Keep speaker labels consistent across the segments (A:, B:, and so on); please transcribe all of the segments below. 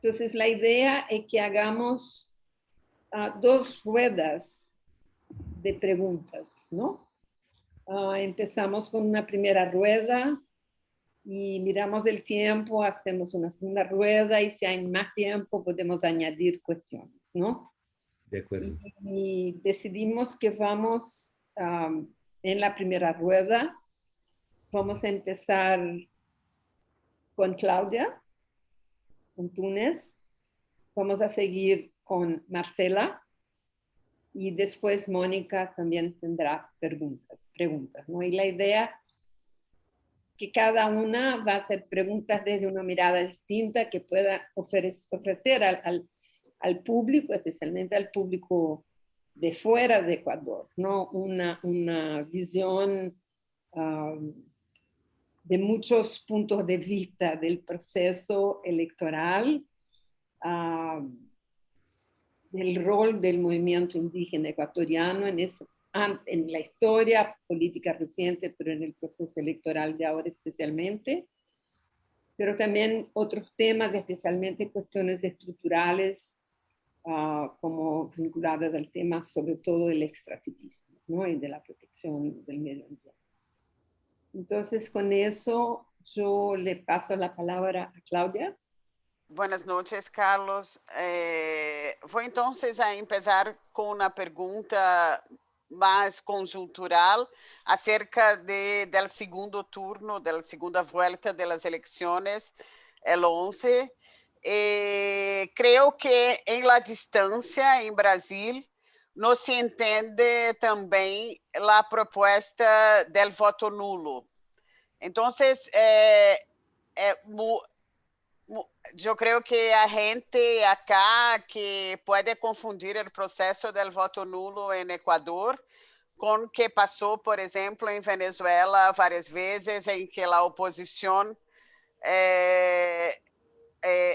A: Entonces, la idea es que hagamos dos ruedas de preguntas, ¿no? Empezamos con una primera rueda y miramos el tiempo, hacemos una segunda rueda y si hay más tiempo podemos añadir cuestiones, ¿no?
B: De acuerdo.
A: Y decidimos que vamos en la primera rueda, vamos a empezar con Claudia, con Túnez, vamos a seguir con Marcela y después Mónica también tendrá preguntas, ¿no? Y la idea que cada una va a hacer preguntas desde una mirada distinta que pueda ofrecer al público, especialmente al público de fuera de Ecuador, ¿no? Una visión de muchos puntos de vista del proceso electoral, del rol del movimiento indígena ecuatoriano en la historia política reciente, pero en el proceso electoral de ahora especialmente, pero también otros temas, especialmente cuestiones estructurales, como vinculadas al tema sobre todo del extractivismo, ¿no? Y de la protección del medio ambiente. Entonces, con eso yo le paso la palabra a Claudia.
C: Buenas noches, Carlos. Vou então a empezar com uma pergunta mais conjuntural acerca del segundo turno, da segunda vuelta das eleições, el 11. Creo que em la distância, em Brasil, não se entende também a proposta del voto nulo. Então, eu creio que a gente acá que pode confundir o processo do voto nulo em Equador com o que passou, por exemplo, em Venezuela várias vezes, em que a oposição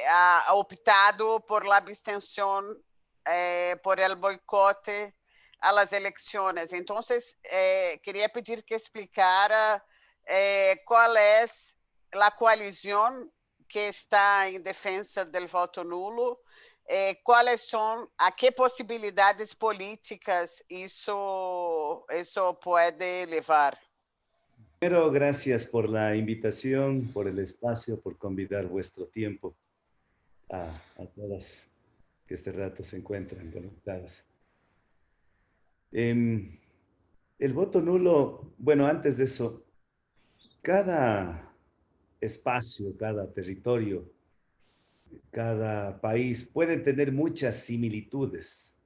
C: ha optado por la abstención, por el boicote a las elecciones. Entonces, quería pedir que explicara cuál es la coalición que está em defesa do voto nulo, quais são, a que possibilidades políticas isso pode levar?
B: Primero, gracias por la invitación, por el espacio, por convidar vuestro tiempo a todas que este rato se encuentran conectadas. El voto nulo, bueno, antes de eso, cada espacio, cada territorio, cada país puede tener muchas similitudes.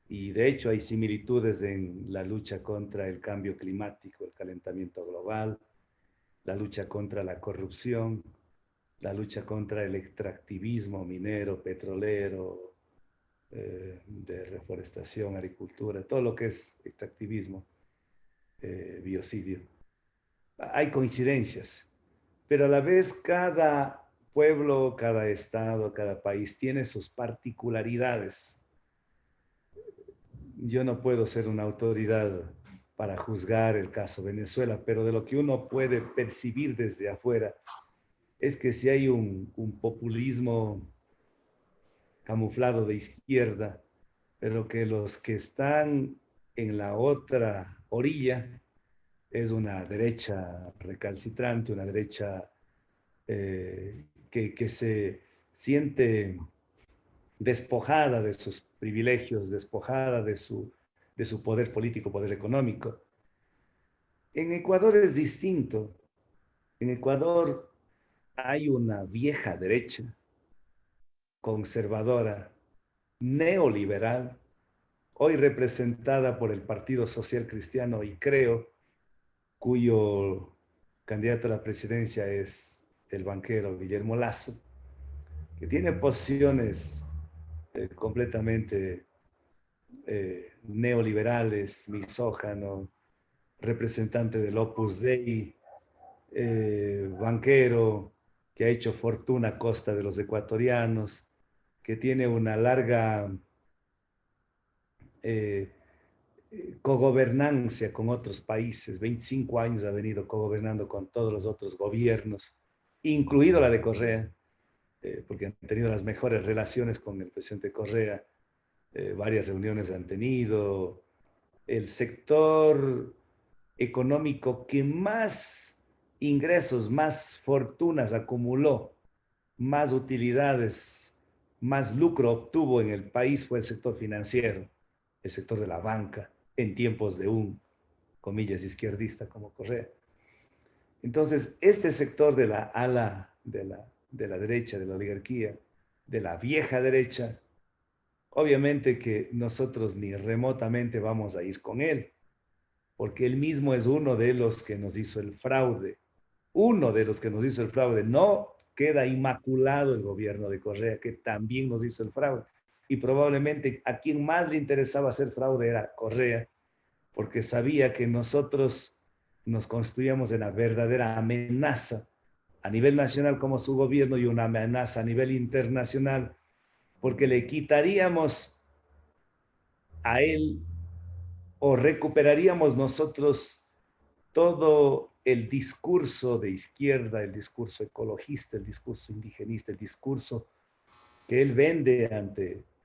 B: Y de hecho hay similitudes en la lucha contra el cambio climático, el calentamiento global, la lucha contra la corrupción, la lucha contra el extractivismo minero, petrolero, de reforestación, agricultura, todo lo que es extractivismo, biocidio. Hay coincidencias, pero a la vez cada pueblo, cada estado, cada país tiene sus particularidades. Yo no puedo ser una autoridad para juzgar el caso Venezuela, pero de lo que uno puede percibir desde afuera es que si hay un populismo camuflado de izquierda, pero que los que están en la otra orilla es una derecha recalcitrante, una derecha que se siente despojada de sus privilegios, despojada de su poder político, poder económico. En Ecuador es distinto. En Ecuador hay una vieja derecha conservadora, neoliberal, hoy representada por el Partido Social Cristiano y creo, cuyo candidato a la presidencia es el banquero Guillermo Lasso, que tiene posiciones completamente neoliberales, misógano, representante del Opus Dei, banquero que ha hecho fortuna a costa de los ecuatorianos, que tiene una larga cogobernancia con otros países, 25 años ha venido cogobernando con todos los otros gobiernos, incluido la de Correa, porque han tenido las mejores relaciones con el presidente Correa, varias reuniones han tenido. El sector económico que más ingresos, más fortunas acumuló, más utilidades, más lucro obtuvo en el país fue el sector financiero, el sector de la banca, en tiempos de un, comillas, izquierdista como Correa. Entonces, este sector de la ala de la derecha, de la oligarquía, de la vieja derecha, obviamente que nosotros ni remotamente vamos a ir con él, porque él mismo es uno de los que nos hizo el fraude. Uno de los que nos hizo el fraude. No queda inmaculado el gobierno de Correa, que también nos hizo el fraude. Y probablemente a quien más le interesaba hacer fraude era Correa, porque sabía que nosotros nos constituíamos en la verdadera amenaza a nivel nacional como su gobierno y una amenaza a nivel internacional, porque le quitaríamos a él o recuperaríamos nosotros todo el discurso de izquierda, el discurso ecologista, el discurso indigenista, el discurso que él vende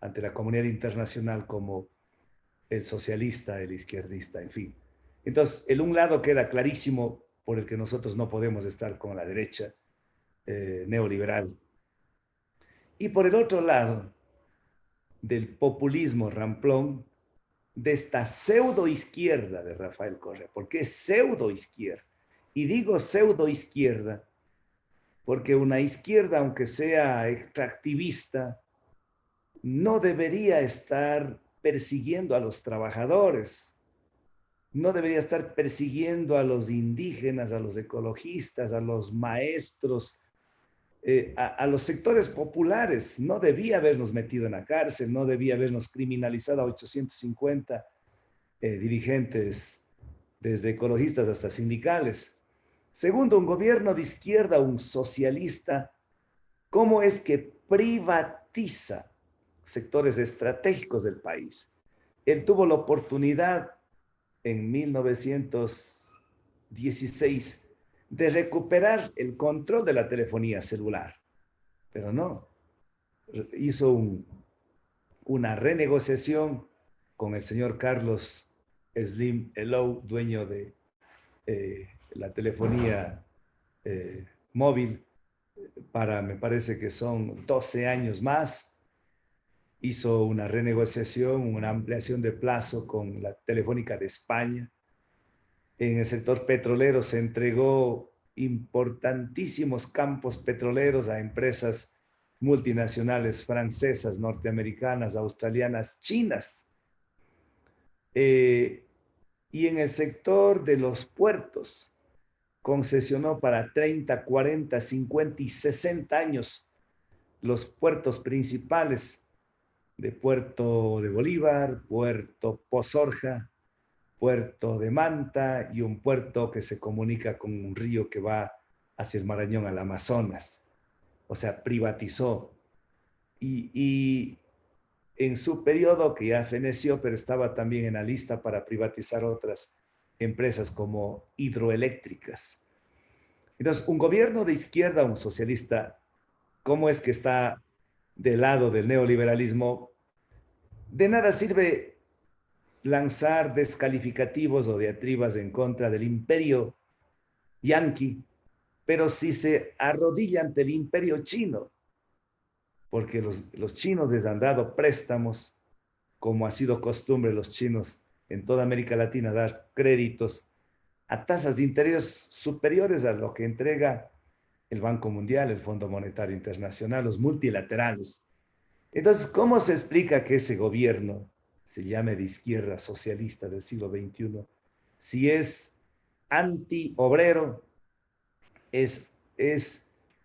B: ante la comunidad internacional como el socialista, el izquierdista, en fin. Entonces, el un lado queda clarísimo por el que nosotros no podemos estar con la derecha neoliberal. Y por el otro lado, del populismo ramplón, de esta pseudo izquierda de Rafael Correa, porque es pseudo izquierda. Y digo pseudo izquierda porque una izquierda, aunque sea extractivista, no debería estar persiguiendo a los trabajadores, no debería estar persiguiendo a los indígenas, a los ecologistas, a los maestros, a los sectores populares. No debía habernos metido en la cárcel, no debía habernos criminalizado a 850 dirigentes, desde ecologistas hasta sindicales. Segundo, un gobierno de izquierda, un socialista, ¿cómo es que privatiza sectores estratégicos del país? Él tuvo la oportunidad en 1916 de recuperar el control de la telefonía celular, pero no, hizo una renegociación con el señor Carlos Slim Helou, dueño de la telefonía móvil, para, me parece que son 12 años más. Hizo una renegociación, una ampliación de plazo con la Telefónica de España. En el sector petrolero se entregó importantísimos campos petroleros a empresas multinacionales francesas, norteamericanas, australianas, chinas. Y en el sector de los puertos, concesionó para 30, 40, 50 y 60 años los puertos principales de Puerto de Bolívar, Puerto Pozorja, Puerto de Manta y un puerto que se comunica con un río que va hacia el Marañón, al Amazonas. O sea, privatizó. Y en su periodo, que ya feneció, pero estaba también en la lista para privatizar otras empresas como hidroeléctricas. Entonces, un gobierno de izquierda, un socialista, ¿cómo es que está del lado del neoliberalismo? De nada sirve lanzar descalificativos o diatribas en contra del imperio yanqui, pero si se arrodilla ante el imperio chino, porque los chinos les han dado préstamos, como ha sido costumbre los chinos en toda América Latina, dar créditos a tasas de interés superiores a lo que entrega el Banco Mundial, el Fondo Monetario Internacional, los multilaterales. Entonces, ¿cómo se explica que ese gobierno se llame de izquierda socialista del siglo XXI si es anti-obrero, es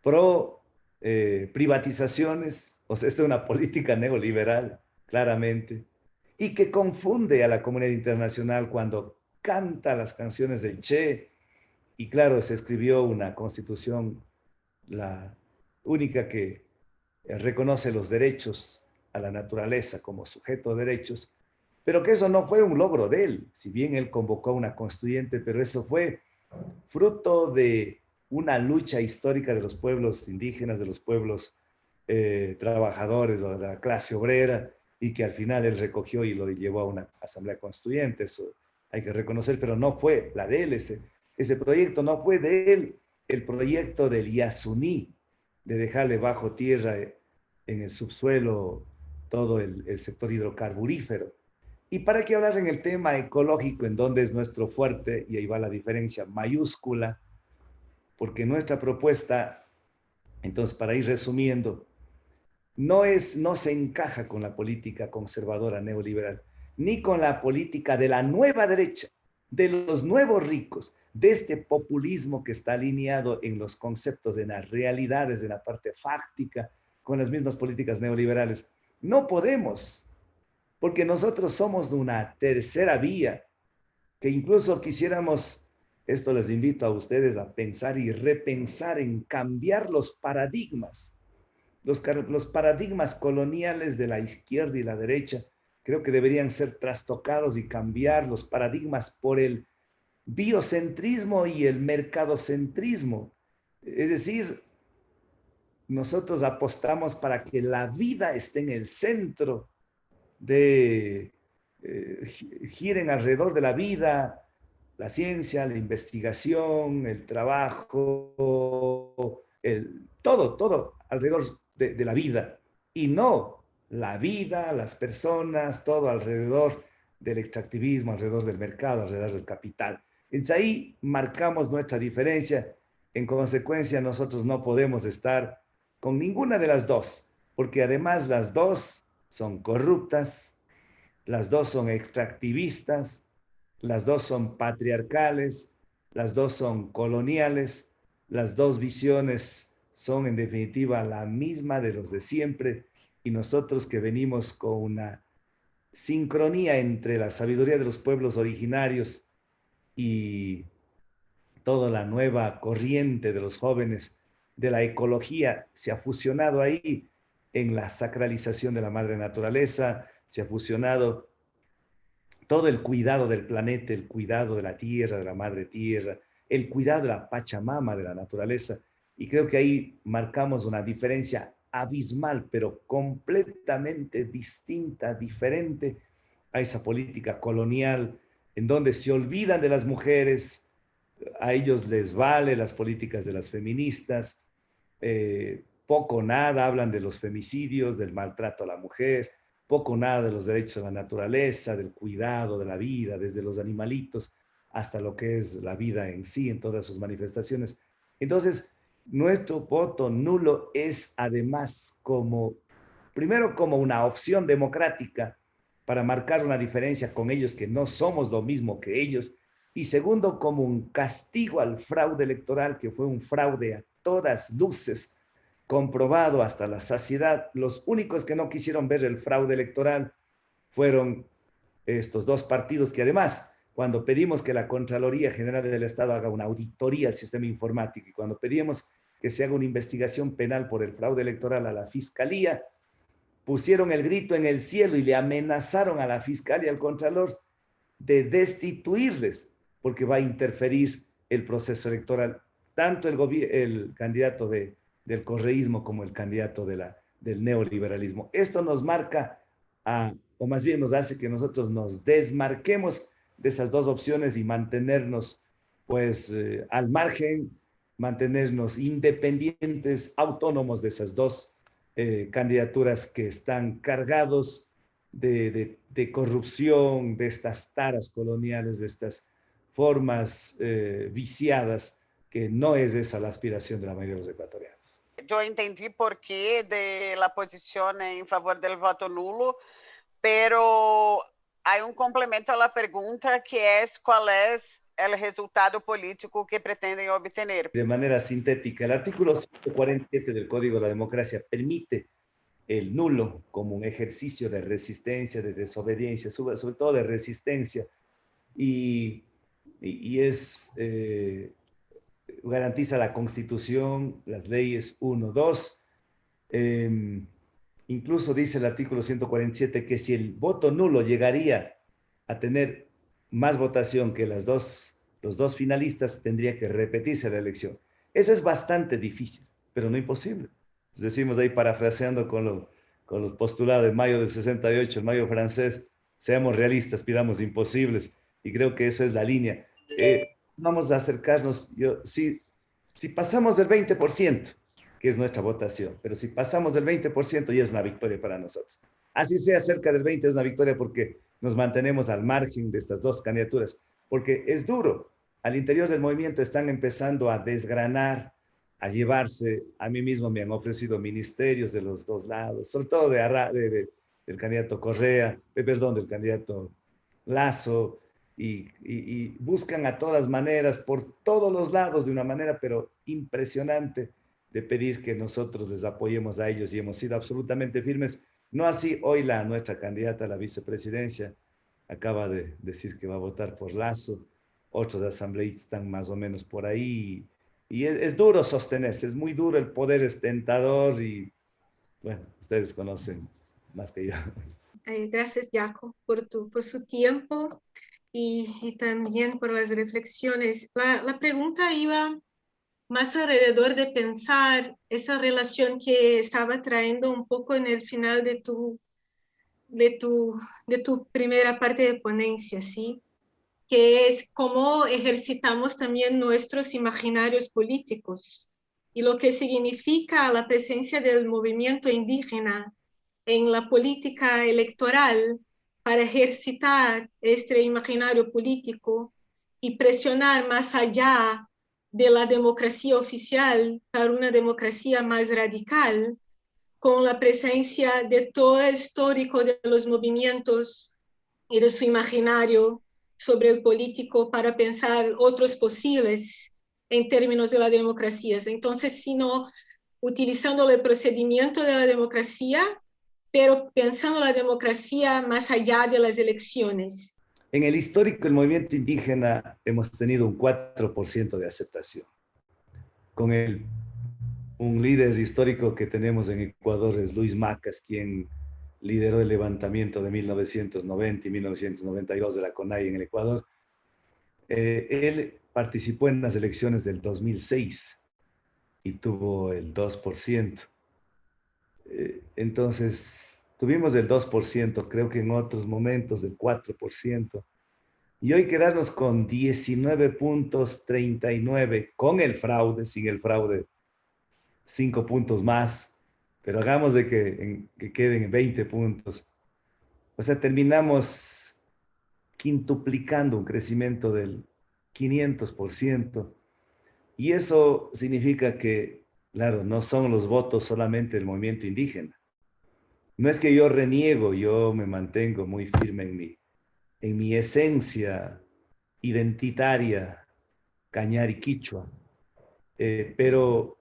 B: pro privatizaciones, o sea, esta es una política neoliberal, claramente, y que confunde a la comunidad internacional cuando canta las canciones del Che? Y claro, se escribió una constitución, la única que reconoce los derechos a la naturaleza como sujeto de derechos, pero que eso no fue un logro de él, si bien él convocó a una constituyente, pero eso fue fruto de una lucha histórica de los pueblos indígenas, de los pueblos trabajadores o de la clase obrera, y que al final él recogió y lo llevó a una asamblea constituyente. Eso hay que reconocer, pero no fue la de él, ese proyecto no fue de él. El proyecto del Yasuní, de dejarle bajo tierra en el subsuelo todo el sector hidrocarburífero. ¿Y para qué hablar en el tema ecológico, en donde es nuestro fuerte? Y ahí va la diferencia mayúscula, porque nuestra propuesta, entonces, para ir resumiendo, no se encaja con la política conservadora neoliberal, ni con la política de la nueva derecha, de los nuevos ricos, de este populismo que está alineado en los conceptos, en las realidades, en la parte fáctica, con las mismas políticas neoliberales. No podemos, porque nosotros somos de una tercera vía, que incluso quisiéramos, esto les invito a ustedes a pensar y repensar en cambiar los paradigmas. Los paradigmas coloniales de la izquierda y la derecha creo que deberían ser trastocados y cambiar los paradigmas por el biocentrismo y el mercadocentrismo. Es decir, nosotros apostamos para que la vida esté en el centro giren alrededor de la vida, la ciencia, la investigación, el trabajo, todo alrededor de la vida, y no la vida, las personas, todo alrededor del extractivismo, alrededor del mercado, alrededor del capital. Entonces ahí marcamos nuestra diferencia. En consecuencia, nosotros no podemos estar con ninguna de las dos, porque además las dos son corruptas, las dos son extractivistas, las dos son patriarcales, las dos son coloniales, las dos visiones son en definitiva la misma de los de siempre, y nosotros que venimos con una sincronía entre la sabiduría de los pueblos originarios y toda la nueva corriente de los jóvenes de la ecología, se ha fusionado ahí en la sacralización de la madre naturaleza, se ha fusionado todo el cuidado del planeta, el cuidado de la tierra, de la madre tierra, el cuidado de la Pachamama, de la naturaleza. Y creo que ahí marcamos una diferencia abismal, pero completamente distinta, diferente a esa política colonial, en donde se olvidan de las mujeres, a ellos les vale las políticas de las feministas, poco o nada hablan de los femicidios, del maltrato a la mujer, poco o nada de los derechos a la naturaleza, del cuidado de la vida, desde los animalitos hasta lo que es la vida en sí, en todas sus manifestaciones. Entonces, nuestro voto nulo es además primero como una opción democrática para marcar una diferencia con ellos, que no somos lo mismo que ellos, y segundo, como un castigo al fraude electoral, que fue un fraude a todas luces, comprobado hasta la saciedad. Los únicos que no quisieron ver el fraude electoral fueron estos dos partidos, que además, cuando pedimos que la Contraloría General del Estado haga una auditoría al sistema informático, y cuando pedimos que se haga una investigación penal por el fraude electoral a la Fiscalía, pusieron el grito en el cielo y le amenazaron a la Fiscalía y al Contralor de destituirles, porque va a interferir el proceso electoral, tanto el candidato del correísmo como el candidato del neoliberalismo. Esto nos marca, o más bien nos hace que nosotros nos desmarquemos de esas dos opciones y mantenernos pues al margen, mantenernos independientes, autónomos de esas dos candidaturas que están cargados de corrupción, de estas taras coloniales, de estas formas viciadas, que no es esa la aspiración de la mayoría de los ecuatorianos.
C: Yo entendí por qué de la posición en favor del voto nulo, pero hay un complemento a la pregunta, que es cuál es el resultado político que pretenden obtener.
B: De manera sintética, el artículo 147 del Código de la Democracia permite el nulo como un ejercicio de resistencia, de desobediencia, sobre todo de resistencia, y garantiza la Constitución, las leyes 1, 2. Incluso dice el artículo 147 que si el voto nulo llegaría a tener más votación que los dos finalistas, tendría que repetirse la elección. Eso es bastante difícil, pero no imposible. decimos ahí parafraseando con los postulados de mayo del 68, el mayo francés, seamos realistas, pidamos imposibles, y creo que esa es la línea. Vamos a acercarnos, si pasamos del 20%, que es nuestra votación, pero si pasamos del 20% ya es una victoria para nosotros. Así sea cerca del 20% es una victoria porque nos mantenemos al margen de estas dos candidaturas, porque es duro. Al interior del movimiento están empezando a desgranar, a llevarse. A mí mismo me han ofrecido ministerios de los dos lados, sobre todo del candidato Correa, perdón, del candidato Lazo, y buscan a todas maneras, por todos los lados, de una manera pero impresionante, de pedir que nosotros les apoyemos a ellos, y hemos sido absolutamente firmes. No así hoy nuestra candidata a la vicepresidencia acaba de decir que va a votar por Lazo, otros asambleístas están más o menos por ahí, y es duro sostenerse, es muy duro, el poder es tentador, y bueno, ustedes conocen más que yo.
D: Gracias, Jaco, por su tiempo y también por las reflexiones. La pregunta iba más alrededor de pensar esa relación que estaba trayendo un poco en el final de tu primera parte de ponencia, ¿sí? Que es cómo ejercitamos también nuestros imaginarios políticos y lo que significa la presencia del movimiento indígena en la política electoral para ejercitar este imaginario político y presionar más allá de la democracia oficial para una democracia más radical, con la presencia de todo el histórico de los movimientos y de su imaginario sobre el político para pensar otros posibles en términos de la democracia. Entonces, sino utilizando el procedimiento de la democracia, pero pensando la democracia más allá de las elecciones.
B: En el histórico del movimiento indígena hemos tenido un 4% de aceptación. Con un líder histórico que tenemos en Ecuador es Luis Macas, quien lideró el levantamiento de 1990 y 1992 de la CONAIE en el Ecuador. Él participó en las elecciones del 2006 y tuvo el 2%. Entonces, tuvimos el 2%, creo que en otros momentos del 4%. Y hoy quedarnos con 19.39 con el fraude, sin el fraude, 5 puntos más, pero hagamos de que queden en 20 puntos. O sea, terminamos quintuplicando un crecimiento del 500%. Y eso significa que, claro, no son los votos solamente del movimiento indígena. No es que yo reniego, yo me mantengo muy firme en mi esencia identitaria, cañar y quichua, pero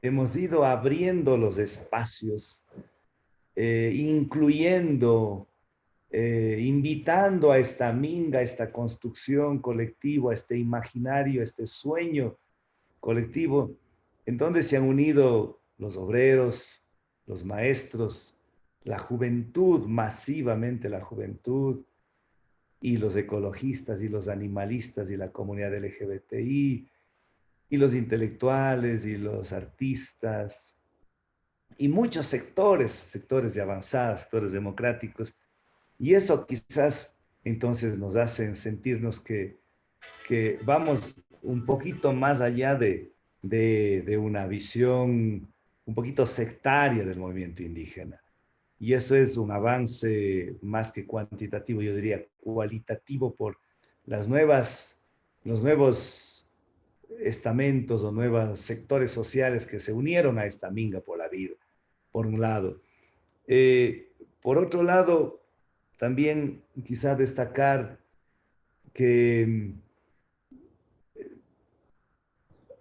B: hemos ido abriendo los espacios, incluyendo, invitando a esta minga, a esta construcción colectiva, a este imaginario, a este sueño colectivo, en donde se han unido los obreros, los maestros, la juventud, masivamente la juventud, y los ecologistas, y los animalistas, y la comunidad LGBTI, y los intelectuales, y los artistas, y muchos sectores de avanzada, sectores democráticos. Y eso quizás entonces nos hacen sentirnos que vamos un poquito más allá de una visión un poquito sectaria del movimiento indígena. Y eso es un avance más que cuantitativo, yo diría cualitativo, por los nuevos estamentos o nuevos sectores sociales que se unieron a esta minga por la vida, por un lado. Por otro lado, también quizá destacar que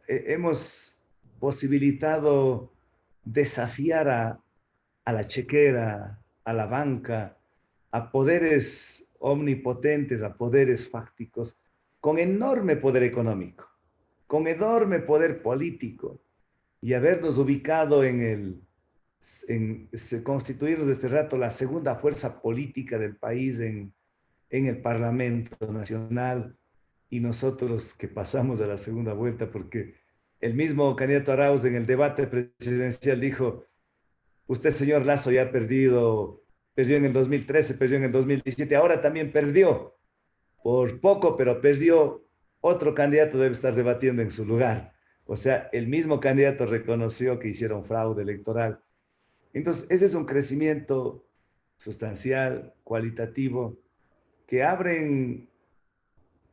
B: hemos posibilitado desafiar a la chequera, a la banca, a poderes omnipotentes, a poderes fácticos, con enorme poder económico, con enorme poder político, y habernos ubicado constituirnos de este rato la segunda fuerza política del país en el Parlamento Nacional, y nosotros que pasamos a la segunda vuelta, porque El mismo candidato Arauz en el debate presidencial dijo, usted, señor Lasso, ya ha perdió en el 2013, perdió en el 2017, ahora también perdió, por poco, pero perdió. Otro candidato debe estar debatiendo en su lugar. O sea, el mismo candidato reconoció que hicieron fraude electoral. Entonces, ese es un crecimiento sustancial, cualitativo, que abre en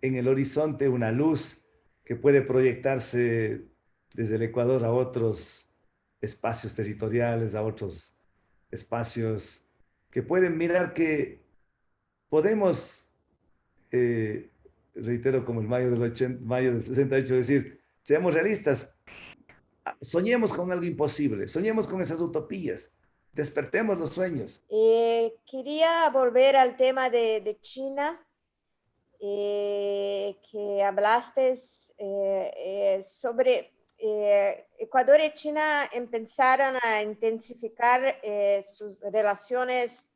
B: el horizonte una luz que puede proyectarse desde el Ecuador a otros espacios territoriales, a otros espacios que pueden mirar que podemos, reitero como el mayo del 68, decir, seamos realistas, soñemos con algo imposible, soñemos con esas utopías, despertemos los sueños.
E: Quería volver al tema de China, que hablaste sobre Ecuador y China empezaron a intensificar sus relaciones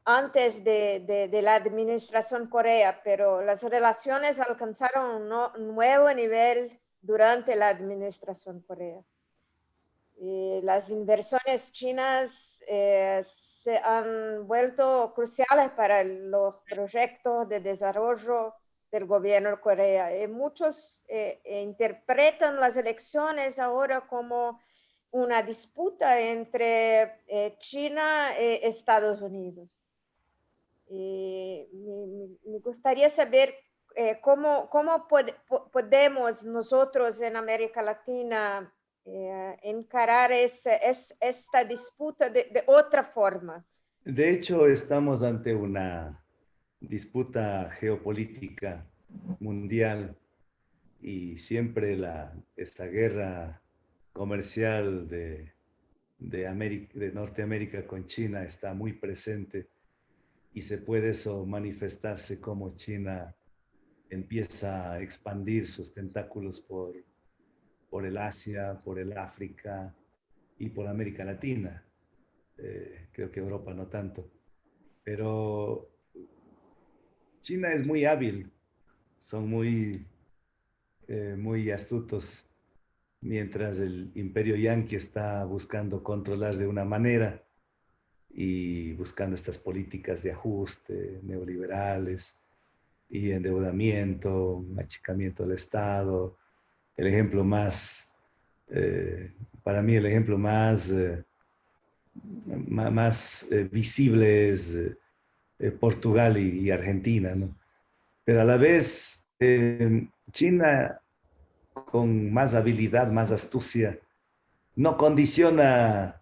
E: antes de la administración Correa, pero las relaciones alcanzaron un nuevo nivel durante la administración Correa. Las inversiones chinas se han vuelto cruciales para los proyectos de desarrollo del gobierno de Corea. Muchos interpretan las elecciones ahora como una disputa entre China y Estados Unidos. Me gustaría saber cómo podemos nosotros en América Latina encarar esta disputa de otra forma.
B: De hecho, estamos ante una disputa geopolítica mundial y siempre esta guerra comercial de Norteamérica con China está muy presente y se puede eso manifestarse como China empieza a expandir sus tentáculos por el Asia, por el África y por América Latina. Creo que Europa no tanto. Pero China es muy hábil, son muy astutos, mientras el imperio yanqui está buscando controlar de una manera y buscando estas políticas de ajuste neoliberales y endeudamiento, achicamiento del Estado. El ejemplo más, para mí el ejemplo más visible es Portugal y Argentina, ¿no? Pero a la vez China, con más habilidad, más astucia, no condiciona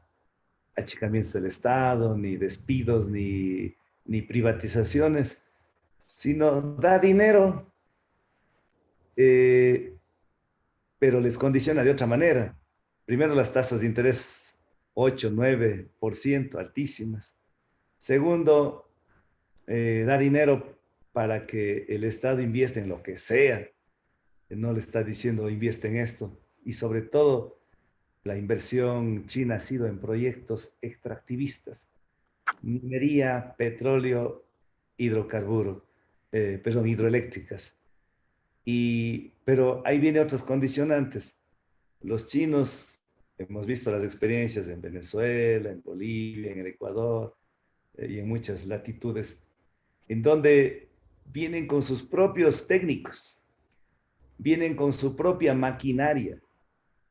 B: achicamientos del Estado, ni despidos, ni privatizaciones, sino da dinero, pero les condiciona de otra manera. Primero, las tasas de interés 8, 9%, altísimas. Segundo, da dinero para que el Estado invierta en lo que sea. No le está diciendo invierte en esto. Y sobre todo, la inversión china ha sido en proyectos extractivistas. Minería, petróleo, hidroeléctricas. Pero ahí vienen otros condicionantes. Los chinos, hemos visto las experiencias en Venezuela, en Bolivia, en el Ecuador y en muchas latitudes, en donde vienen con sus propios técnicos, vienen con su propia maquinaria.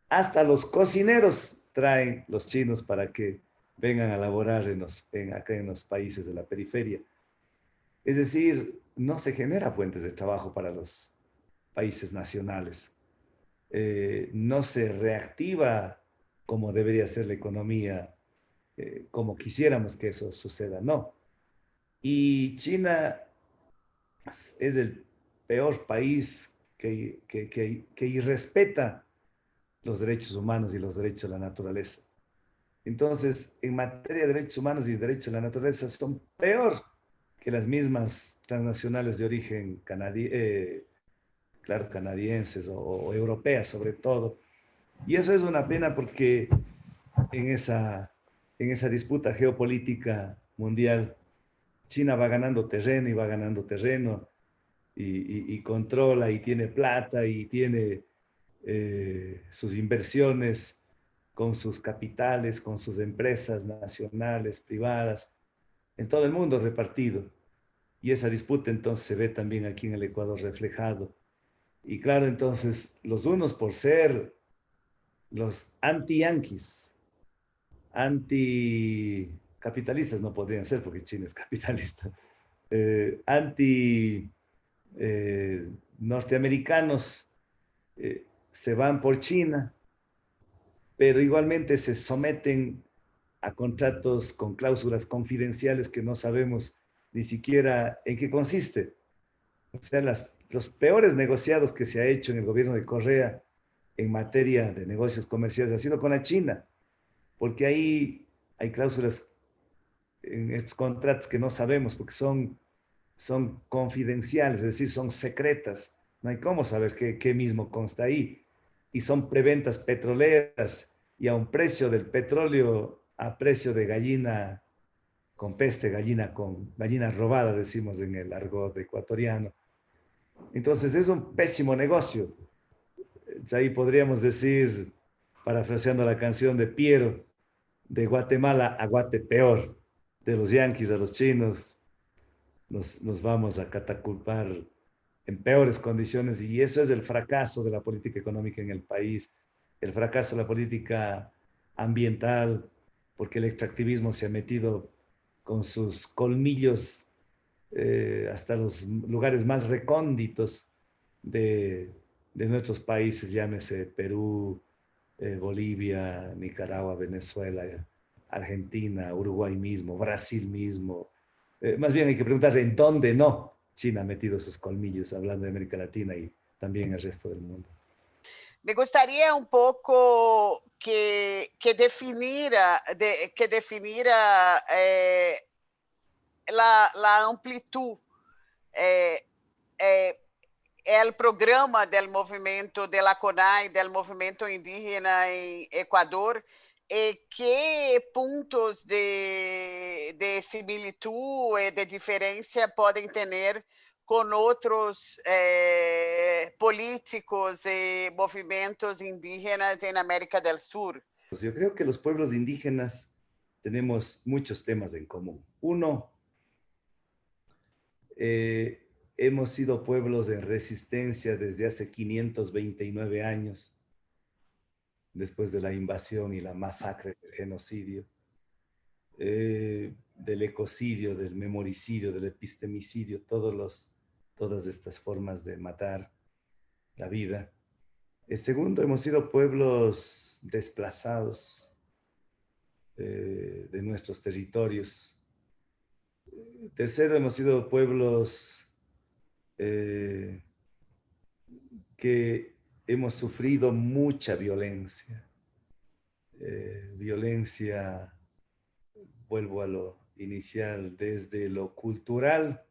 B: Hasta los cocineros traen los chinos para que vengan a laborar acá en los países de la periferia. Es decir, no se genera fuentes de trabajo para los países nacionales. No se reactiva como debería ser la economía, como quisiéramos que eso suceda, no. Y China es el peor país que irrespeta los derechos humanos y los derechos de la naturaleza. Entonces, en materia de derechos humanos y derechos de la naturaleza son peor que las mismas transnacionales de origen canadienses o europeas sobre todo. Y eso es una pena porque en esa disputa geopolítica mundial, China va ganando terreno y va ganando terreno y controla y tiene plata y tiene sus inversiones, con sus capitales, con sus empresas nacionales, privadas, en todo el mundo repartido. Y esa disputa entonces se ve también aquí en el Ecuador reflejado. Y claro, entonces los unos por ser los anti-yanquis, anti-capitalistas no podrían ser porque China es capitalista, anti-norteamericanos se van por China, pero igualmente se someten a contratos con cláusulas confidenciales que no sabemos ni siquiera en qué consiste. O sea, los peores negociados que se ha hecho en el gobierno de Correa en materia de negocios comerciales ha sido con la China, porque ahí hay cláusulas en estos contratos que no sabemos porque son confidenciales, es decir, son secretas. No hay cómo saber qué mismo consta ahí. Y son preventas petroleras y a un precio del petróleo a precio de gallina con peste, gallina robada, decimos en el argot ecuatoriano. Entonces es un pésimo negocio. Ahí podríamos decir, parafraseando la canción de Piero, de Guatemala a Guatepeor, de los yanquis a los chinos, nos vamos a catapultar en peores condiciones y eso es el fracaso de la política económica en el país, el fracaso de la política ambiental, porque el extractivismo se ha metido con sus colmillos hasta los lugares más recónditos de nuestros países, llámese Perú, Bolivia, Nicaragua, Venezuela, Argentina, Uruguay mismo, Brasil mismo. Más bien hay que preguntarse en dónde no China ha metido sus colmillos, hablando de América Latina y también el resto del mundo.
C: Me gustaría un poco que definira la amplitud, el programa del movimiento de la CONAI, del movimiento indígena en Ecuador, ¿qué puntos de similitud y de diferencia pueden tener con otros políticos y movimientos indígenas en América del Sur?
B: Pues yo creo que los pueblos indígenas tenemos muchos temas en común. Uno, hemos sido pueblos en resistencia desde hace 529 años, después de la invasión y la masacre del genocidio, del ecocidio, del memoricidio, del epistemicidio, todas estas formas de matar la vida. Segundo, hemos sido pueblos desplazados de nuestros territorios. Tercero, hemos sido pueblos que hemos sufrido mucha violencia. Violencia, vuelvo a lo inicial, desde lo cultural,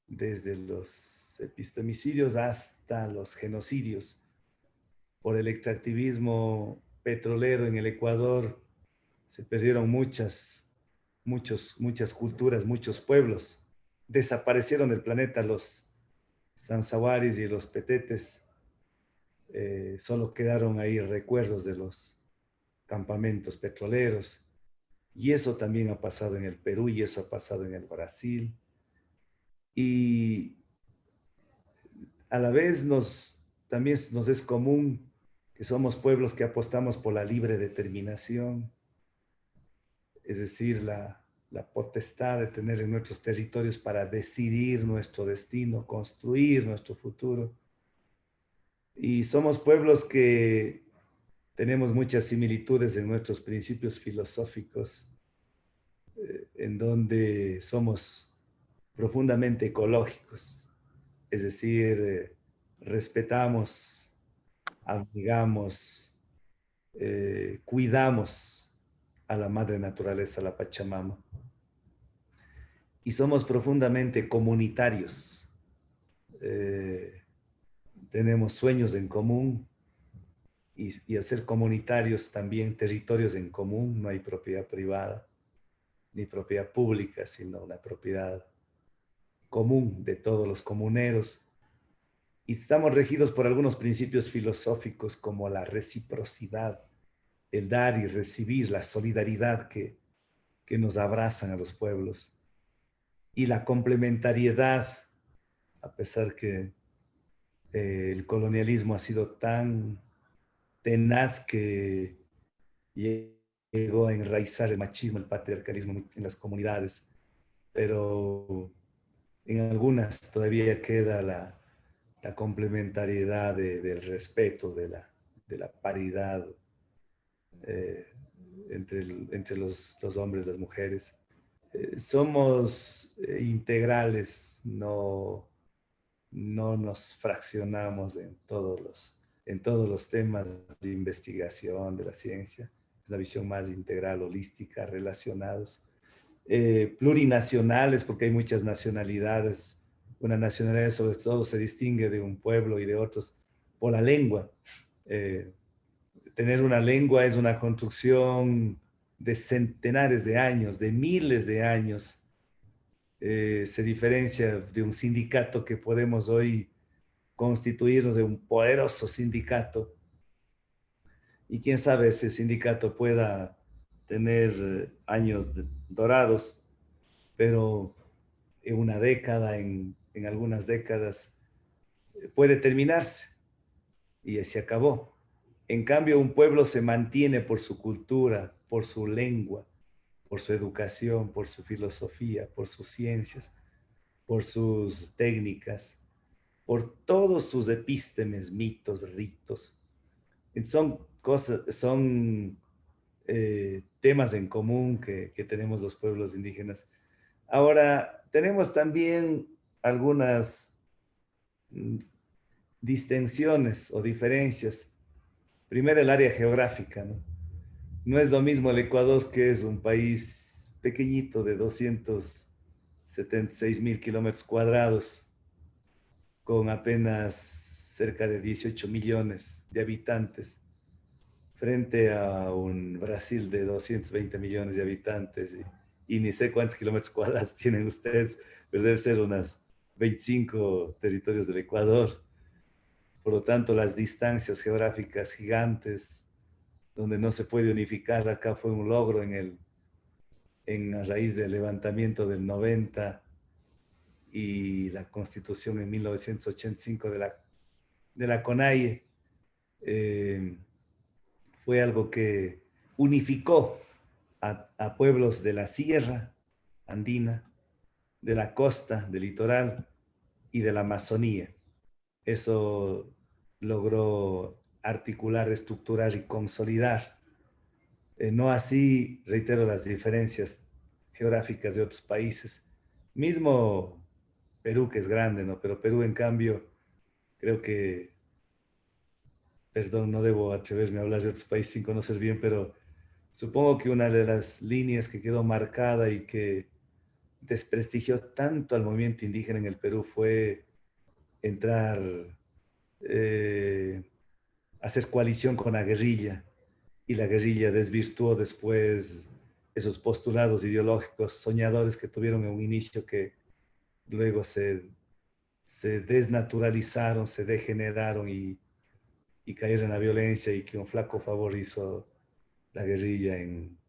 B: desde los epistemicidios hasta los genocidios. Por el extractivismo petrolero en el Ecuador se perdieron muchas culturas, muchos pueblos. Desaparecieron del planeta los sanzahuaris y los petetes. Solo quedaron ahí recuerdos de los campamentos petroleros. Y eso también ha pasado en el Perú y eso ha pasado en el Brasil. Y a la vez también nos es común que somos pueblos que apostamos por la libre determinación, es decir, la potestad de tener en nuestros territorios para decidir nuestro destino, construir nuestro futuro. Y somos pueblos que tenemos muchas similitudes en nuestros principios filosóficos, en donde somos profundamente ecológicos, es decir, respetamos, abrigamos, cuidamos a la madre naturaleza, a la Pachamama. Y somos profundamente comunitarios. Tenemos sueños en común y hacer comunitarios también territorios en común. No hay propiedad privada ni propiedad pública, sino una propiedad común de todos los comuneros. y estamos regidos por algunos principios filosóficos como la reciprocidad, el dar y recibir, la solidaridad que nos abrazan a los pueblos, y la complementariedad, a pesar que el colonialismo ha sido tan tenaz que llegó a enraizar el machismo, el patriarcalismo en las comunidades, pero en algunas todavía queda la complementariedad del respeto, de la paridad entre los hombres y las mujeres. Somos integrales, no nos fraccionamos en todos los temas de investigación de la ciencia. Es una visión más integral, holística, relacionados. Plurinacionales, porque hay muchas nacionalidades. Una nacionalidad sobre todo se distingue de un pueblo y de otros por la lengua. Tener una lengua es una construcción de centenares de años, de miles de años. Se diferencia de un sindicato que podemos hoy constituirnos de un poderoso sindicato. Y quién sabe, ese sindicato pueda tener años dorados, pero en una década, en algunas décadas, puede terminarse y se acabó. En cambio, un pueblo se mantiene por su cultura, por su lengua, por su educación, por su filosofía, por sus ciencias, por sus técnicas, por todos sus epístemes, mitos, ritos. Son temas en común que tenemos los pueblos indígenas. Ahora, tenemos también algunas distensiones o diferencias. Primero, el área geográfica, ¿no? No es lo mismo el Ecuador, que es un país pequeñito de 276,000 kilómetros cuadrados, con apenas cerca de 18 millones de habitantes, frente a un Brasil de 220 millones de habitantes, y ni sé cuántos kilómetros cuadrados tienen ustedes, pero debe ser unas 25 territorios del Ecuador. Por lo tanto, las distancias geográficas gigantes, donde no se puede unificar, acá fue un logro a raíz del levantamiento del 90 y la constitución en 1985 de la CONAIE. Fue algo que unificó a pueblos de la sierra andina, de la costa, del litoral y de la Amazonía. Eso logró articular, estructurar y consolidar. No así, reitero, las diferencias geográficas de otros países. Mismo Perú, que es grande, ¿no? Pero Perú, en cambio, creo que, perdón, no debo atreverme a hablar de otros países sin conocer bien, pero supongo que una de las líneas que quedó marcada y que desprestigió tanto al movimiento indígena en el Perú fue entrar, hacer coalición con la guerrilla, y la guerrilla desvirtuó después esos postulados ideológicos soñadores que tuvieron en un inicio, que luego se desnaturalizaron, se degeneraron y cayeron en la violencia, y que un flaco favor hizo la guerrilla en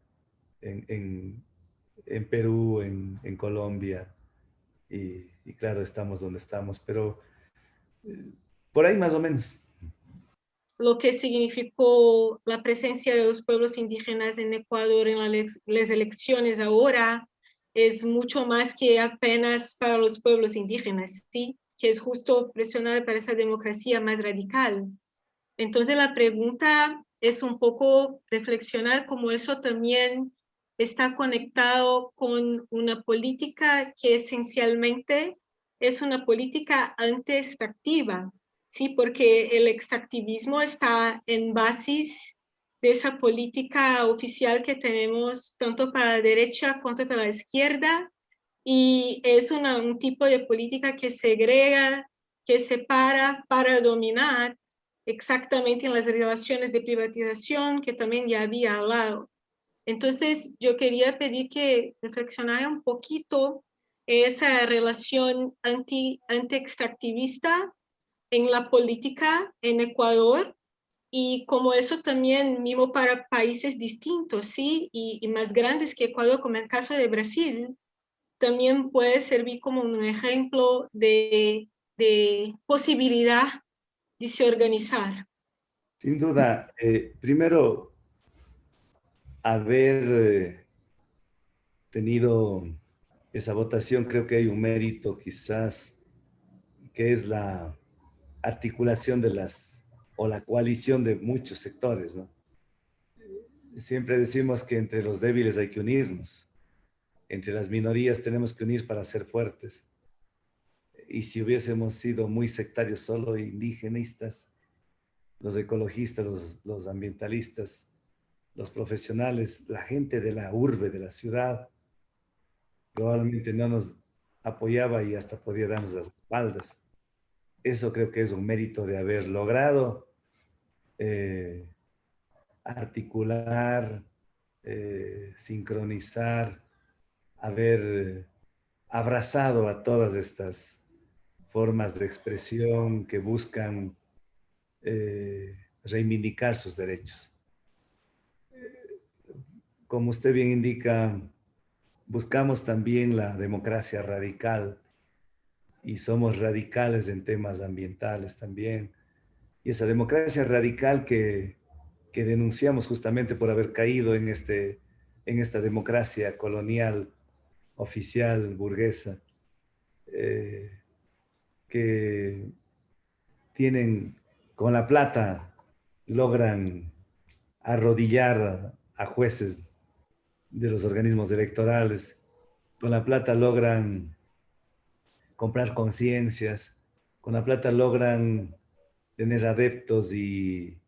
B: Perú, en Colombia, y claro, estamos donde estamos, pero por ahí más o menos.
D: Lo que significó la presencia de los pueblos indígenas en Ecuador en las elecciones ahora es mucho más que apenas para los pueblos indígenas, ¿sí? Que es justo presionar para esa democracia más radical. Entonces la pregunta es un poco reflexionar cómo eso también está conectado con una política que esencialmente es una política anti-extractiva, ¿sí? Porque el extractivismo está en bases de esa política oficial que tenemos tanto para la derecha como para la izquierda, y es un tipo de política que segrega, que separa para dominar, exactamente en las relaciones de privatización que también ya había hablado. Entonces, yo quería pedir que reflexionara un poquito esa relación anti-extractivista en la política en Ecuador, y como eso también mismo para países distintos, ¿sí? Y más grandes que Ecuador, como en el caso de Brasil, también puede servir como un ejemplo de posibilidad de se organizar.
B: Sin duda, primero, haber tenido esa votación, creo que hay un mérito quizás, que es la articulación de o la coalición de muchos sectores, ¿no? Siempre decimos que entre los débiles hay que unirnos, entre las minorías tenemos que unir para ser fuertes. Y si hubiésemos sido muy sectarios, solo indigenistas, los ecologistas, los ambientalistas, los profesionales, la gente de la urbe, de la ciudad, probablemente no nos apoyaba y hasta podía darnos las espaldas. Eso creo que es un mérito de haber logrado articular, sincronizar, haber abrazado a todas estas formas de expresión que buscan reivindicar sus derechos. Como usted bien indica, buscamos también la democracia radical y somos radicales en temas ambientales también. Y esa democracia radical que denunciamos justamente por haber caído en esta democracia colonial, oficial, burguesa, que tienen, con la plata, logran arrodillar a jueces de los organismos electorales, con la plata logran comprar conciencias, con la plata logran tener adeptos y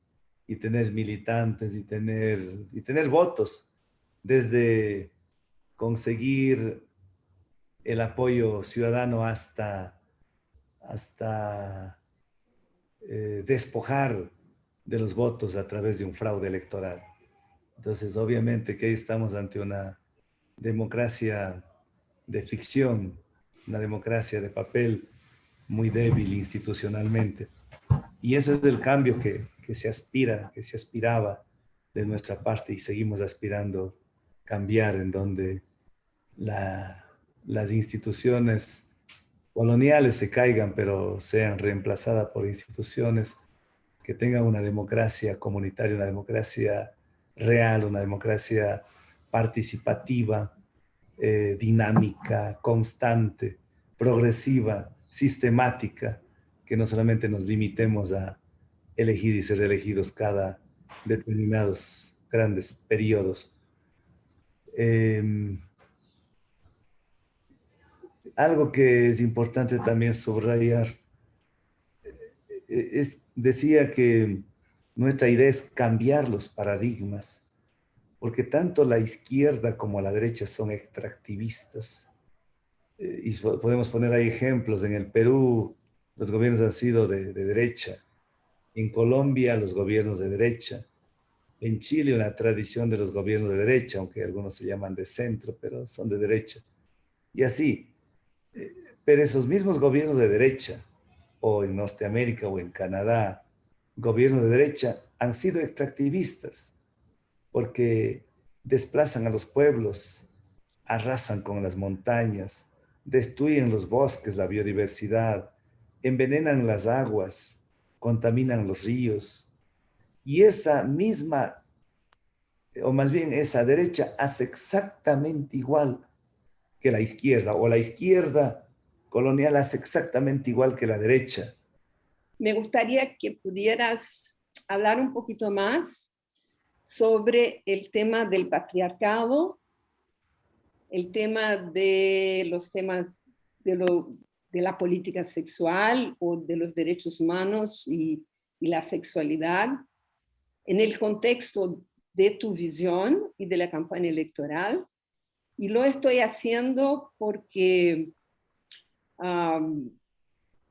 B: tener militantes y tener votos, desde conseguir el apoyo ciudadano hasta despojar de los votos a través de un fraude electoral. Entonces, obviamente que ahí estamos ante una democracia de ficción, una democracia de papel muy débil institucionalmente. Y eso es el cambio que se aspira, que se aspiraba de nuestra parte y seguimos aspirando cambiar, en donde las instituciones coloniales se caigan, pero sean reemplazadas por instituciones que tengan una democracia comunitaria, una democracia real, una democracia participativa, dinámica, constante, progresiva, sistemática, que no solamente nos limitemos a elegir y ser elegidos cada determinados grandes periodos. Algo que es importante también subrayar, decía que nuestra idea es cambiar los paradigmas, porque tanto la izquierda como la derecha son extractivistas. Y podemos poner ahí ejemplos. En el Perú, los gobiernos han sido de derecha. En Colombia, los gobiernos de derecha. En Chile, una tradición de los gobiernos de derecha, aunque algunos se llaman de centro, pero son de derecha. Y así. Pero esos mismos gobiernos de derecha, o en Norteamérica o en Canadá, gobiernos de derecha, han sido extractivistas, porque desplazan a los pueblos, arrasan con las montañas, destruyen los bosques, la biodiversidad, envenenan las aguas, contaminan los ríos. Y esa misma, o más bien esa derecha, hace exactamente igual que la izquierda, o la izquierda colonial hace exactamente igual que la derecha.
A: Me gustaría que pudieras hablar un poquito más sobre el tema del patriarcado, el tema de los temas de la política sexual o de los derechos humanos y la sexualidad en el contexto de tu visión y de la campaña electoral. Y lo estoy haciendo porque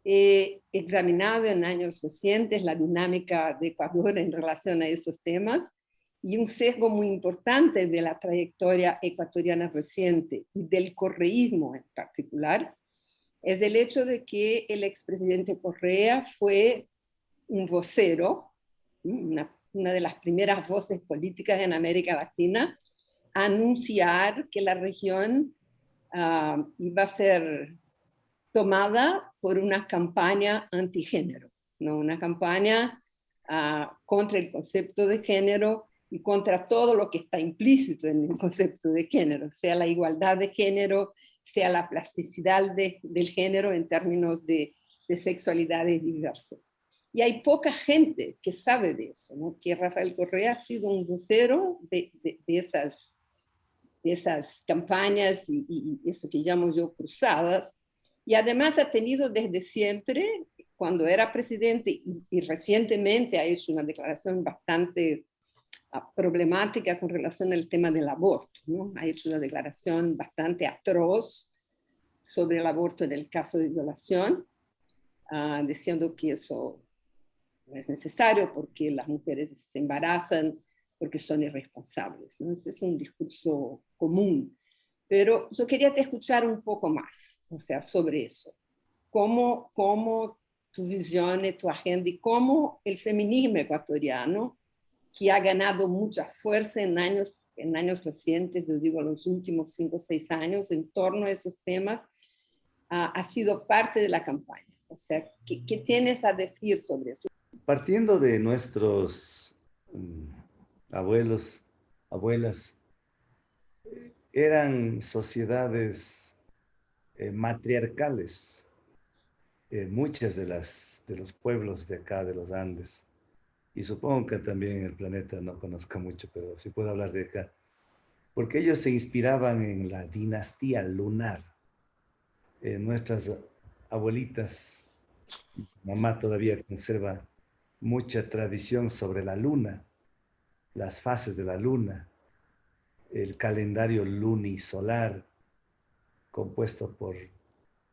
A: he examinado en años recientes la dinámica de Ecuador en relación a esos temas y un sesgo muy importante de la trayectoria ecuatoriana reciente y del correísmo en particular es el hecho de que el expresidente Correa fue un vocero, una de las primeras voces políticas en América Latina, a anunciar que la región iba a ser tomada por una campaña antigénero, ¿no? Una campaña contra el concepto de género y contra todo lo que está implícito en el concepto de género, sea la igualdad de género, sea la plasticidad del género en términos de sexualidades diversas. Y hay poca gente que sabe de eso, ¿no? Que Rafael Correa ha sido un vocero de esas campañas y eso que llamo yo cruzadas, y además ha tenido desde siempre, cuando era presidente y recientemente ha hecho una declaración bastante problemática con relación al tema del aborto, ¿no? Ha hecho una declaración bastante atroz sobre el aborto en el caso de violación, diciendo que eso no es necesario porque las mujeres se embarazan porque son irresponsables, ¿no? Ese es un discurso común. Pero yo quería te escuchar un poco más, o sea, sobre eso. ¿Cómo tu visión, tu agenda y cómo el feminismo ecuatoriano, que ha ganado mucha fuerza en años recientes, yo digo los últimos 5 o 6 años, en torno a esos temas, ha sido parte de la campaña? O sea, ¿qué tienes a decir sobre eso?
B: Partiendo de nuestros abuelos, abuelas, eran sociedades matriarcales, muchas de los pueblos de acá, de los Andes, y supongo que también en el planeta no conozco mucho, pero sí puedo hablar de acá, porque ellos se inspiraban en la dinastía lunar. Nuestras abuelitas, mamá todavía conserva mucha tradición sobre la luna, las fases de la luna, el calendario lunisolar, compuesto por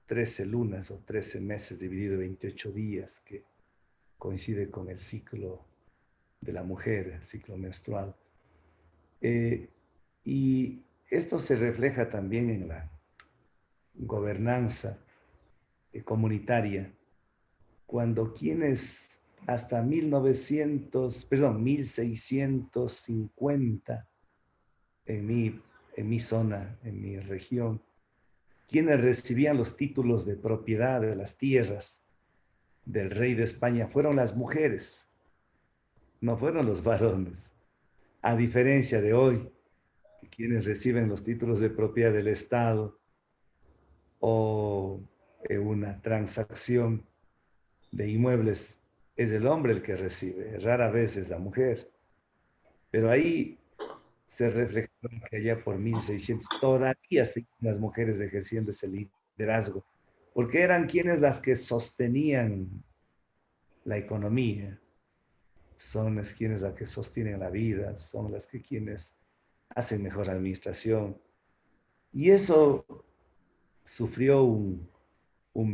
B: 13 lunas o 13 meses dividido en 28 días, que coincide con el ciclo de la mujer, el ciclo menstrual. Y esto se refleja también en la gobernanza comunitaria, cuando quienes hasta 1650, en mi zona, en mi región, quienes recibían los títulos de propiedad de las tierras del rey de España fueron las mujeres, no fueron los varones. A diferencia de hoy, que quienes reciben los títulos de propiedad del Estado o una transacción de inmuebles es el hombre el que recibe, rara vez es la mujer. Pero ahí se reflejó que allá por 1600 todavía siguen las mujeres ejerciendo ese liderazgo, porque eran quienes las que sostenían la economía, son las quienes las que sostienen la vida, son las que quienes hacen mejor administración. Y eso sufrió un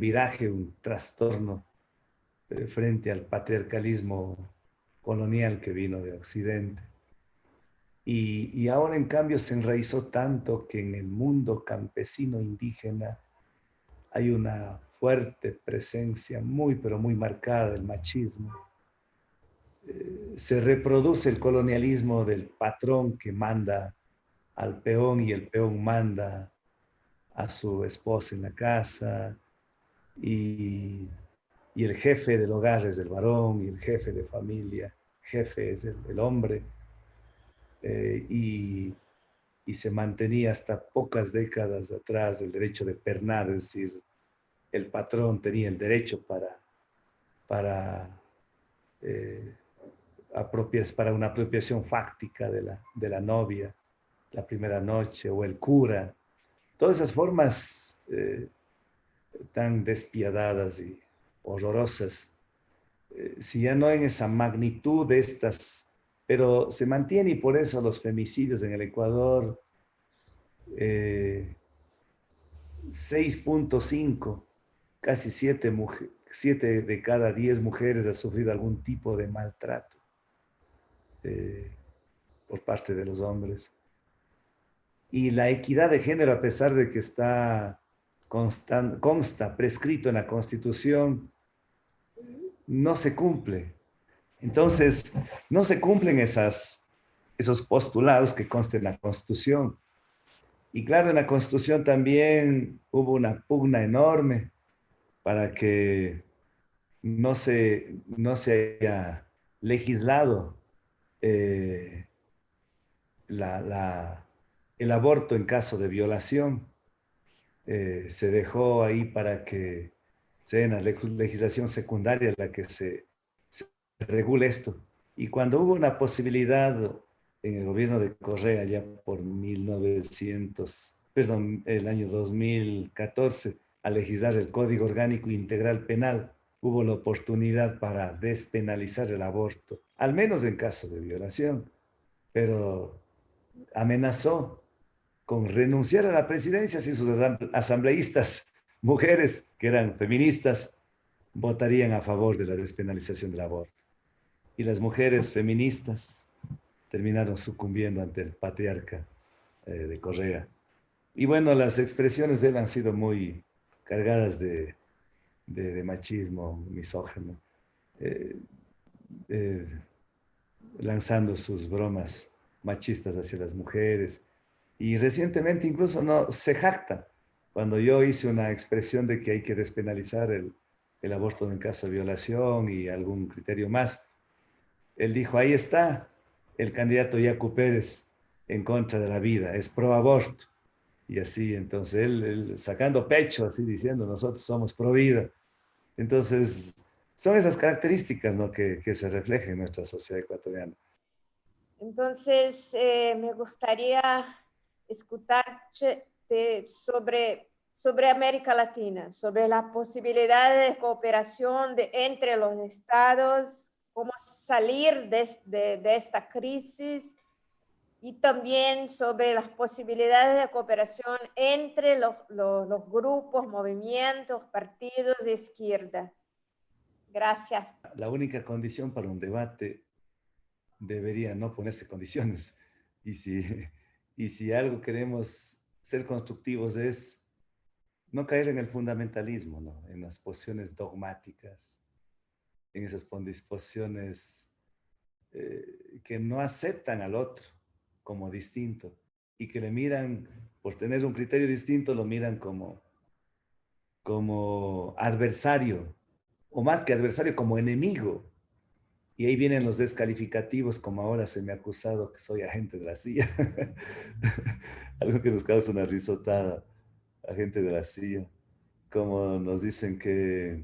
B: viraje, un trastorno frente al patriarcalismo colonial que vino de Occidente. Y ahora en cambio se enraizó tanto que en el mundo campesino indígena hay una fuerte presencia muy, pero muy marcada del machismo. Se reproduce el colonialismo del patrón que manda al peón y el peón manda a su esposa en la casa y el jefe del hogar es el varón y el jefe de familia, jefe es el hombre. Y se mantenía hasta pocas décadas atrás el derecho de pernada, es decir, el patrón tenía el derecho para una apropiación fáctica de la novia, la primera noche, o el cura. Todas esas formas tan despiadadas y horrorosas, si ya no en esa magnitud de estas, pero se mantiene, y por eso los femicidios en el Ecuador, 6.5, casi 7 de cada 10 mujeres ha sufrido algún tipo de maltrato por parte de los hombres. Y la equidad de género, a pesar de que está consta, prescrito en la Constitución, no se cumple. Entonces, no se cumplen esos postulados que constan en la Constitución. Y claro, en la Constitución también hubo una pugna enorme para que no se haya legislado el aborto en caso de violación. Se dejó ahí para que sea en la legislación secundaria la que se regule esto. Y cuando hubo una posibilidad en el gobierno de Correa, ya por el año 2014, a legislar el Código Orgánico Integral Penal, hubo la oportunidad para despenalizar el aborto, al menos en caso de violación, pero amenazó con renunciar a la presidencia si sus asambleístas, mujeres que eran feministas, votarían a favor de la despenalización del aborto. Y las mujeres feministas terminaron sucumbiendo ante el patriarca de Correa. Y bueno, las expresiones de él han sido muy cargadas de machismo, misógino, lanzando sus bromas machistas hacia las mujeres. Y recientemente incluso se jacta cuando yo hice una expresión de que hay que despenalizar el aborto en caso de violación y algún criterio más. Él dijo, ahí está el candidato Yacu Pérez en contra de la vida, es pro aborto. Y así, entonces él sacando pecho, así diciendo, nosotros somos pro vida. Entonces, son esas características, ¿no?, que se reflejan en nuestra sociedad ecuatoriana.
E: Entonces, me gustaría escucharte sobre América Latina, sobre las posibilidades de cooperación entre los estados, cómo salir de esta crisis, y también sobre las posibilidades de cooperación entre los grupos, movimientos, partidos de izquierda. Gracias.
B: La única condición para un debate debería no ponerse condiciones. Y si algo queremos ser constructivos es no caer en el fundamentalismo, ¿no?, en las posiciones dogmáticas, en esas posiciones que no aceptan al otro como distinto y que le miran, por tener un criterio distinto, lo miran como adversario, o más que adversario, como enemigo. Y ahí vienen los descalificativos, como ahora se me ha acusado que soy agente de la CIA. Algo que nos causa una risotada, agente de la CIA. Como nos dicen que,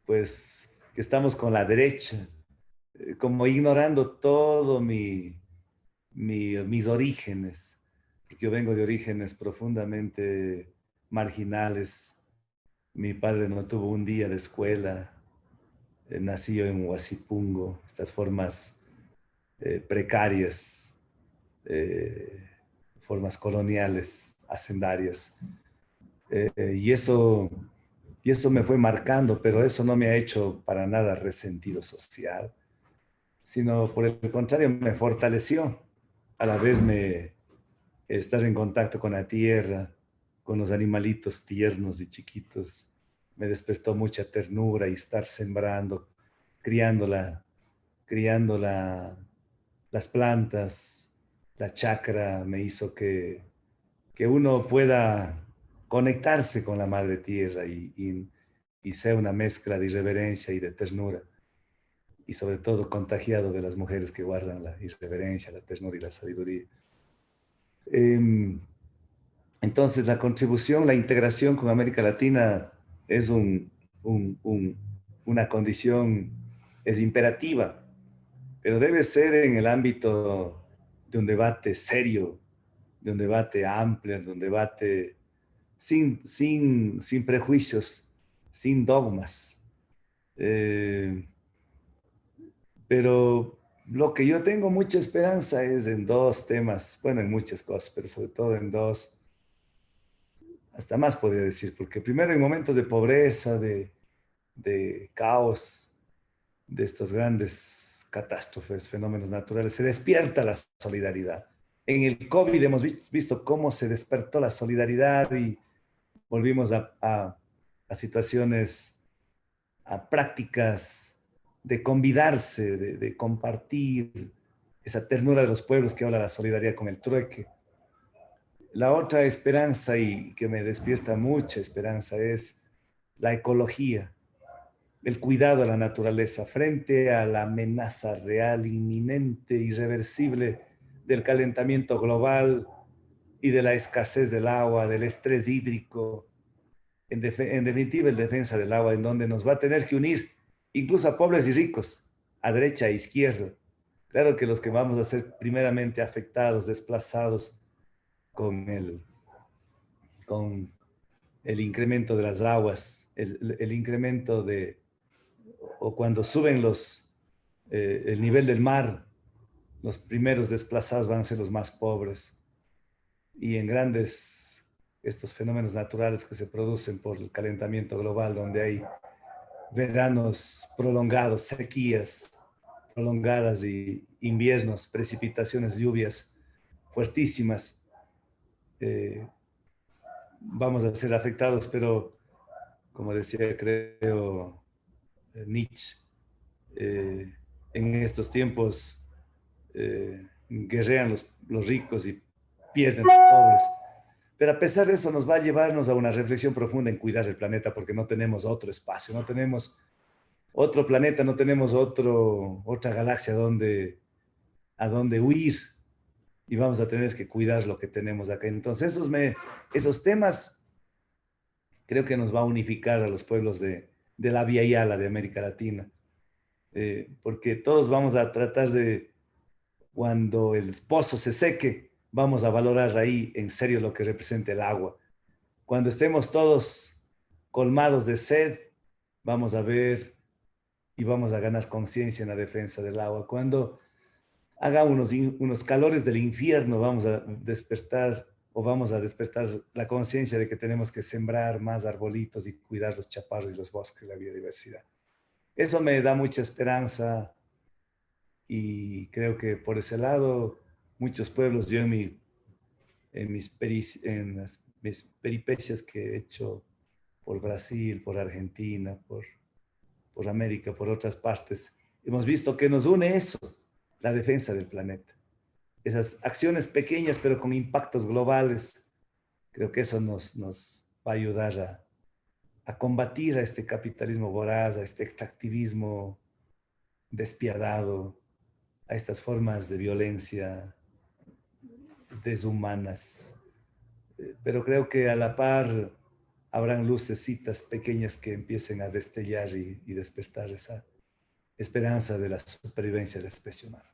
B: pues, que estamos con la derecha, como ignorando todo mis orígenes, porque yo vengo de orígenes profundamente marginales. Mi padre no tuvo un día de escuela, nació en Huasipungo, estas formas precarias, formas coloniales, hacendarias. Y eso me fue marcando, pero eso no me ha hecho para nada resentido social, sino por el contrario, me fortaleció. A la vez estar en contacto con la tierra, con los animalitos tiernos y chiquitos, me despertó mucha ternura, y estar sembrando, criando las plantas, la chacra, me hizo que uno pueda conectarse con la madre tierra y sea una mezcla de irreverencia y de ternura, y sobre todo contagiado de las mujeres que guardan la irreverencia, la ternura y la sabiduría. Entonces, la contribución, la integración con América Latina es una condición, es imperativa, pero debe ser en el ámbito de un debate serio, de un debate amplio, de un debate sin prejuicios, sin dogmas. Pero lo que yo tengo mucha esperanza es en dos temas, bueno, en muchas cosas, pero sobre todo en dos. Hasta más podría decir, porque primero en momentos de pobreza, de caos, de estos grandes catástrofes, fenómenos naturales, se despierta la solidaridad. En el COVID hemos visto cómo se despertó la solidaridad y volvimos a situaciones, a prácticas de convidarse, de compartir esa ternura de los pueblos que habla la solidaridad con el trueque. La otra esperanza, y que me despierta mucha esperanza, es la ecología, el cuidado a la naturaleza frente a la amenaza real, inminente, irreversible del calentamiento global y de la escasez del agua, del estrés hídrico. En definitiva, el defensa del agua, en donde nos va a tener que unir incluso a pobres y ricos, a derecha e izquierda. Claro que los que vamos a ser primeramente afectados, desplazados con el incremento de las aguas, el incremento o cuando suben el nivel del mar, los primeros desplazados van a ser los más pobres. Y en estos fenómenos naturales que se producen por el calentamiento global, donde hay veranos prolongados, sequías prolongadas y inviernos, precipitaciones, lluvias fuertísimas, vamos a ser afectados, pero como decía, creo, Nietzsche, en estos tiempos guerrean los ricos y pierden los pobres. Pero a pesar de eso nos va a llevarnos a una reflexión profunda en cuidar el planeta, porque no tenemos otro espacio, no tenemos otro planeta, no tenemos otra galaxia a donde huir, y vamos a tener que cuidar lo que tenemos acá. Entonces esos temas creo que nos va a unificar a los pueblos de la Via Yala de América Latina, porque todos vamos a tratar de, cuando el pozo se seque, vamos a valorar ahí en serio lo que representa el agua. Cuando estemos todos colmados de sed, vamos a ver y vamos a ganar conciencia en la defensa del agua. Cuando haga unos calores del infierno, vamos a despertar la conciencia de que tenemos que sembrar más arbolitos y cuidar los chaparros y los bosques, la biodiversidad. Eso me da mucha esperanza y creo que por ese lado muchos pueblos, yo en mis peripecias que he hecho por Brasil, por Argentina, por América, por otras partes, hemos visto que nos une eso, la defensa del planeta. Esas acciones pequeñas pero con impactos globales, creo que eso nos va a ayudar a combatir a este capitalismo voraz, a este extractivismo despiadado, a estas formas de violencia deshumanas. Pero creo que a la par habrán lucecitas pequeñas que empiecen a destellar y despertar esa esperanza de la supervivencia de la especie humana.